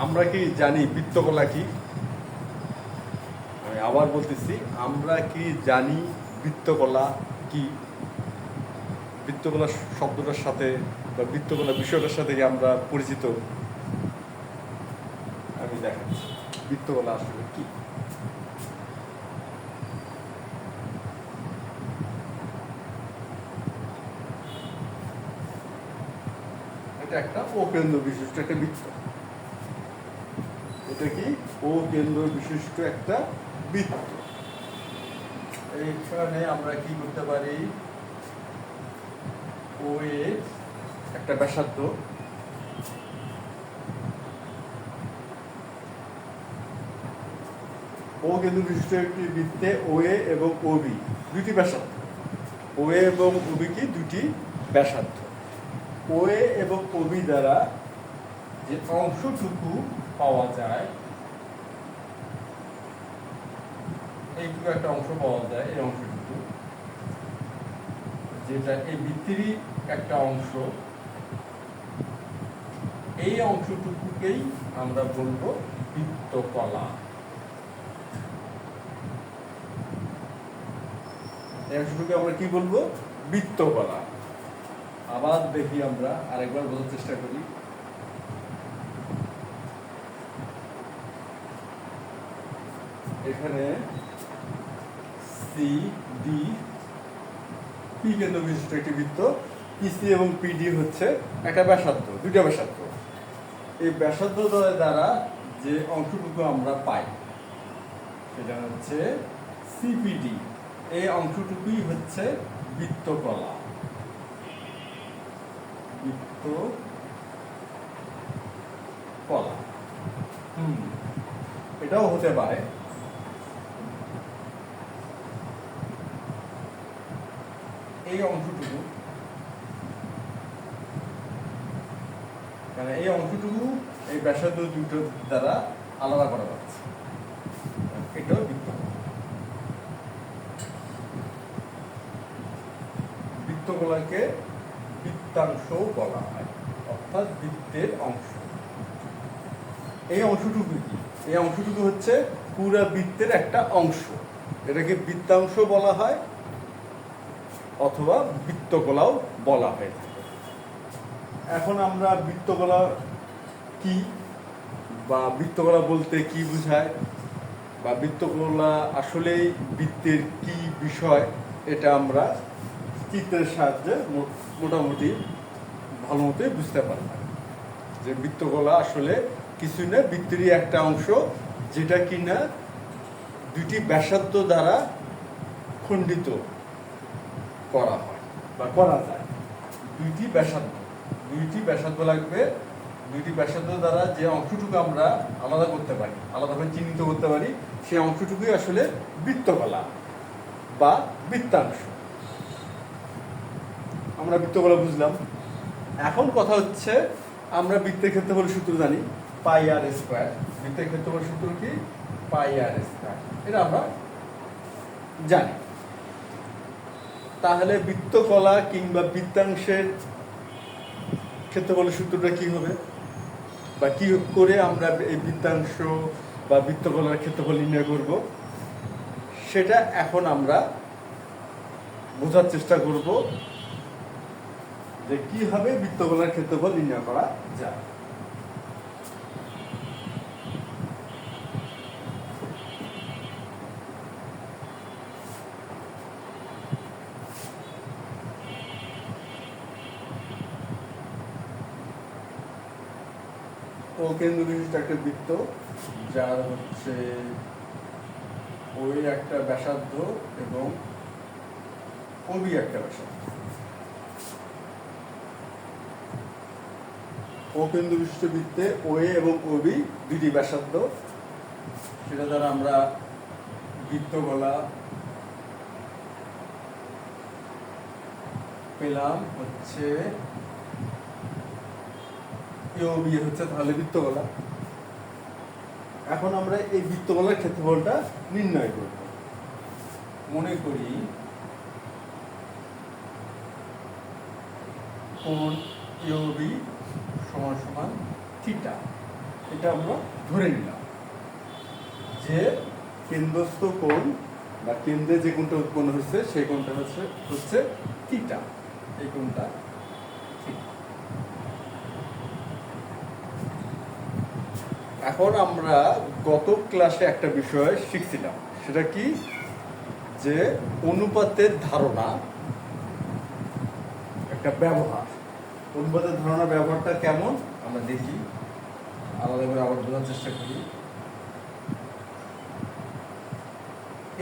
আমরা কি জানি বৃত্তকলা কি? আমি আবার বলতেছি, আমরা কি জানি বৃত্তকলা কি? বৃত্তকলা শব্দটার সাথে বা বৃত্তকলা বিষয়টার সাথে কি আমরা পরিচিত? আমি দেখাচ্ছি বৃত্তকলা আসলে কি। এটা একটা ও কেন্দ্র বিশিষ্ট একটা বৃত্ত। এটা কি? ও কেন্দ্র বিশিষ্ট একটা বৃত্ত। এইখানে আমরা কি করতে পারি? ও এর একটা ব্যাসার্ধ, ও কেন্দ্র বিশিষ্ট একটি বৃত্তে ও এ এবং ও বি দুটি ব্যাসার্ধ। ও এ এবং ও বি কি দুটি ব্যাসার্ধ। ও এ এবং ও বি দ্বারা যে অংশটুকু পাওয়া যায়, এইটুকু একটা অংশ পাওয়া যায়, এই অংশটুকু যেটা এই বৃত্তেরই একটা অংশ, এই অংশটুকুকেই আমরা বলবো বৃত্তকলা। এই অংশটুকু আমরা কি বলবো? বৃত্তকলা। আবার দেখি, আমরা আরেকবার বোঝার চেষ্টা করি। এখানে সি ডি পি কেন্দ্র বিশিষ্ট একটি বৃত্ত, পিসি এবং পিডি হচ্ছে একটা ব্যাসার্ধ, দুইটা ব্যাসার্ধ। এই ব্যাসার্ধ দ্বারা যে অংশটুকু আমরা পাই সেটা হচ্ছে সিপিডি। এই অংশটুকুই হচ্ছে বৃত্তকলা। বৃত্তকলা এটাও হতে পারে এই অংশটুকু, মানে এই অংশটুকু এই ব্যাসার্ধ দুটো দ্বারা আলাদা করা যাচ্ছে, এটাও বৃত্তকলা। বৃত্তকলাকে বৃত্তাংশও বলা হয়, অর্থাৎ বৃত্তের অংশ। এই অংশটুকু কি? এই অংশটুকু হচ্ছে পুরা বৃত্তের একটা অংশ। এটাকে বৃত্তাংশ বলা হয় অথবা বৃত্তকলাও বলা হয়। এখন আমরা বৃত্তকলা কি বা বৃত্তকলা বলতে কি বোঝায় বা বৃত্তকলা আসলেই বৃত্তের কি বিষয়, এটা আমরা চিত্রের সাহায্যে মোটামুটি ভালো মতোই বুঝতে পারলাম যে বৃত্তকলা আসলে কিছু না, বৃত্তেরই একটা অংশ যেটা কিনা দুটি ব্যাসার্ধ দ্বারা খণ্ডিত করা হয় বা করা যায়। দুইটি ব্যাসার্ধ লাগবে। দুইটি ব্যাসার্ধ দ্বারা যে অংশটুকু আমরা আলাদা করতে পারি, আলাদাভাবে চিহ্নিত করতে পারি, সেই অংশটুকুই আসলে বৃত্তকলা বা বৃত্তাংশ। আমরা বৃত্তকলা বুঝলাম। এখন কথা হচ্ছে, আমরা বৃত্তের ক্ষেত্রফলের সূত্র জানি, পাই আর স্কয়ার। বৃত্তের ক্ষেত্রফলের সূত্র কি? Pi R square. এটা আমরা জানি। তাহলে বৃত্তকলা কিংবা বৃত্তাংশের ক্ষেত্রফলের সূত্রটা কি হবে, বা কি করে আমরা এই বৃত্তাংশ বা বৃত্তকলার ক্ষেত্রফল নির্ণয় করব, সেটা এখন আমরা বোঝার চেষ্টা করব যে কিভাবে বৃত্তকলার ক্ষেত্রফল নির্ণয় করা যায়। ও কেন্দ্র বিশিষ্ট একটা বৃত্ত, যার হচ্ছে ওই একটা ব্যাসার্ধ এবং ওবি একটা ব্যাসার্ধ। ও কেন্দ্র বিশিষ্ট বৃত্তে ও এ এবং ওবি দুটি ব্যাসার্ধ, সেটা দ্বারা আমরা বৃত্তকলা পেলাম হচ্ছে এওবি হচ্ছে তাহলে বৃত্তকলা। এখন আমরা এই বৃত্তকলার ক্ষেত্রফলটা নির্ণয় করব। মনে করি কোণ এওবি সমান সমান থিটা। এটা আমরা ধরে নিলাম যে কেন্দ্রস্থ কোণ বা কেন্দ্রে যে কোণটা উৎপন্ন হচ্ছে সেই কোণটা হচ্ছে থিটা। এই কোণটা থিটা। এখন আমরা গত ক্লাসে একটা বিষয় শিখছিলাম, সেটা কি, যে অনুপাতের ধারণা একটা ব্যবহার। অনুপাতের ধারণা ব্যবহারটা কেমন আমরা দেখি, আলাদা করে আবার বোঝার চেষ্টা করি।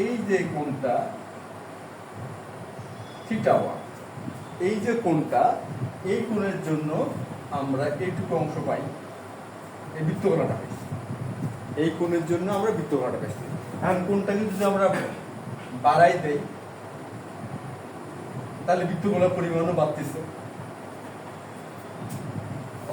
এই যে কোণটা থিটা ওয়ান, এই যে কোণটা, এই কোণের জন্য আমরা এইটুকু অংশ পাই, এই বৃত্তকলাটা পাইছি। এই কোণের জন্য আমরা বৃত্তকলাটা পাইছি। এখন কোণটাকে যদি আমরা বাড়াই দেই তাহলে বৃত্তকলার পরিমাণও বাড়তেছে।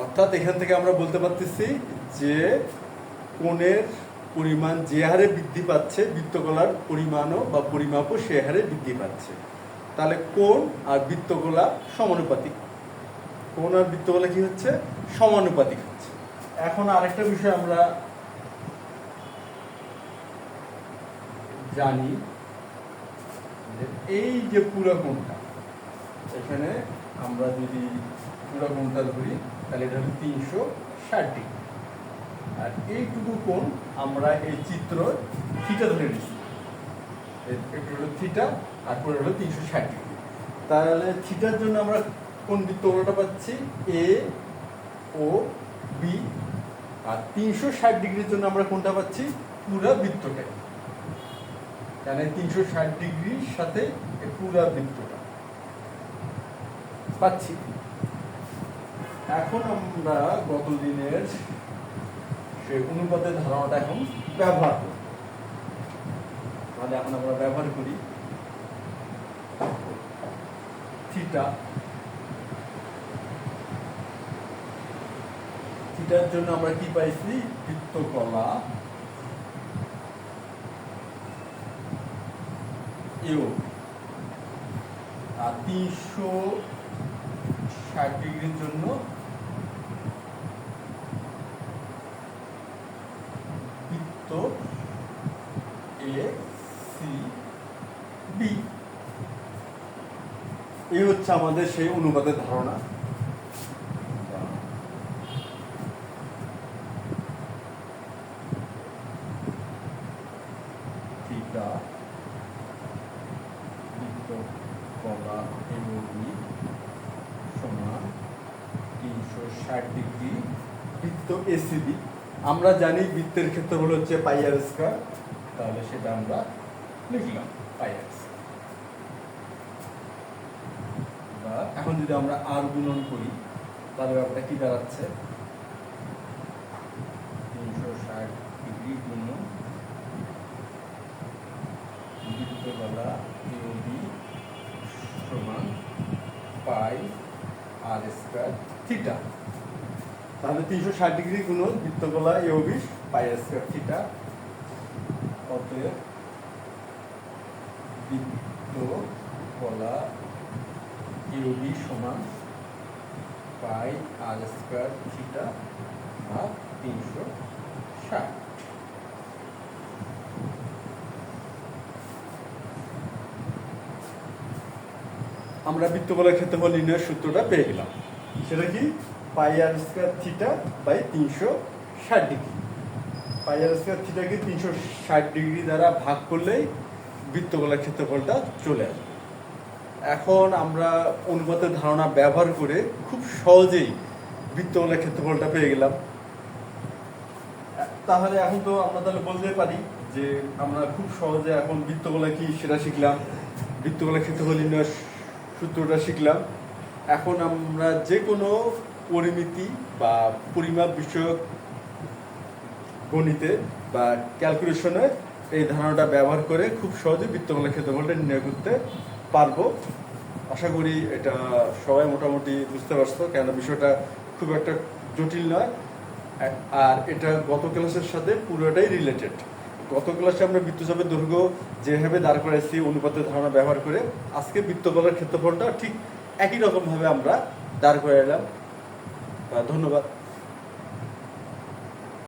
অর্থাৎ এখান থেকে আমরা বলতে পারতেছি যে কোণের পরিমাণ যে হারে বৃদ্ধি পাচ্ছে, বৃত্তকলার পরিমাণও বা পরিমাপও সে হারে বৃদ্ধি পাচ্ছে। তাহলে কোণ আর বৃত্তকলা সমানুপাতিক। কোণ আর বৃত্তকলা কি হচ্ছে? সমানুপাতিক হচ্ছে। এখন আরেকটা বিষয় আমরা জানি যে এই যে পুরো কোণটা, এখানে আমরা যদি পুরো কোণটা ধরি তাহলে এটা হলো 360 ডিগ্রি। আর এইটুকু কোণ আমরা এই চিত্র থিটা ধরে নিচ্ছি, এটা হলো থিটা আর পুরো হলো 360 ডিগ্রি। তাহলে থিটার জন্য আমরা কোন বৃত্তকলাটা পাচ্ছি? এ ও বি। আর 360 ডিগ্রির জন্য আমরা কোনটা পাচ্ছি? পুরো বৃত্তটাই। মানে 360 ডিগ্রির সাথে পুরো বৃত্তটা পাচ্ছি। এখন আমরা গত দিনের সেই অনুপাতের ধারণাটা এখন ব্যবহার করি। তাহলে এখন আমরা ব্যবহার করি থিটা। থিটার জন্য আমরা কি পাইছি? বৃত্তকলা এও। আর 360 ডিগ্রির জন্য বৃত্ত এ সি বি। এই হচ্ছে আমাদের সেই অনুপাতের ধারণা। থিটা বৃত্তকলা এবি সমান 360 ডিগ্রি বৃত্ত এসিবি। আমরা জানি বৃত্তের ক্ষেত্রফল হচ্ছে পাই আর স্কয়ার, তাহলে সেটা আমরা লিখলাম পাই আর স্কয়ার। এখন যদি আমরা আর গুণন করি তাহলে ব্যাপারটা কি দাঁড়াচ্ছে? 360 ডিগ্রি গুণন বৃত্তকলা এবি সমান পাই আর স্কয়ার থিটা। তাহলে 360 ডিগ্রি গুণন বৃত্তকলা এবি পাই আর স্কয়ার থিটা। অতএব বৃত্তকলা এবি সমান পাই আর স্কয়ার থিটা ভাগ 360। আমরা বৃত্তকলার ক্ষেত্রফল নির্ণয়ের সূত্রটা পেয়ে গেলাম। সেটা কি? Pi R square theta by 360 degree. Pi R square থিটাকে 360 ডিগ্রি দ্বারা ভাগ করলেই বৃত্তকলার ক্ষেত্রফলটা চলে আসবে। এখন আমরা অনুপাতের ধারণা ব্যবহার করে খুব সহজেই বৃত্তকলার ক্ষেত্রফলটা পেয়ে গেলাম। তাহলে এখন তো আমরা তাহলে বলতে পারি যে আমরা খুব সহজে এখন বৃত্তকলা কি সেটা শিখলাম, বৃত্তকলার ক্ষেত্রফল নির্ণয়ের সূত্রটা শিখলাম। এখন আমরা যে কোনো পরিমিতি বা পরিমাপ বিষয়ক গণিতে বা ক্যালকুলেশনে এই ধারণাটা ব্যবহার করে খুব সহজে বৃত্তকলার ক্ষেত্রফলটা নির্ণয় করতে পারবো। আশা করি এটা সবাই মোটামুটি বুঝতে পারছো, কেন বিষয়টা খুব একটা জটিল নয়। আর এটা গত ক্লাসের সাথে পুরোটাই রিলেটেড। গত ক্লাসে আমরা বৃত্তচাপের দৈর্ঘ্য যেভাবে দাঁড় করাইছি অনুপাতের ধারণা ব্যবহার করে, আজকে বৃত্তকলার ক্ষেত্রফলটা ঠিক একই রকমভাবে আমরা দাঁড় করাইলাম। ধন্যবাদ।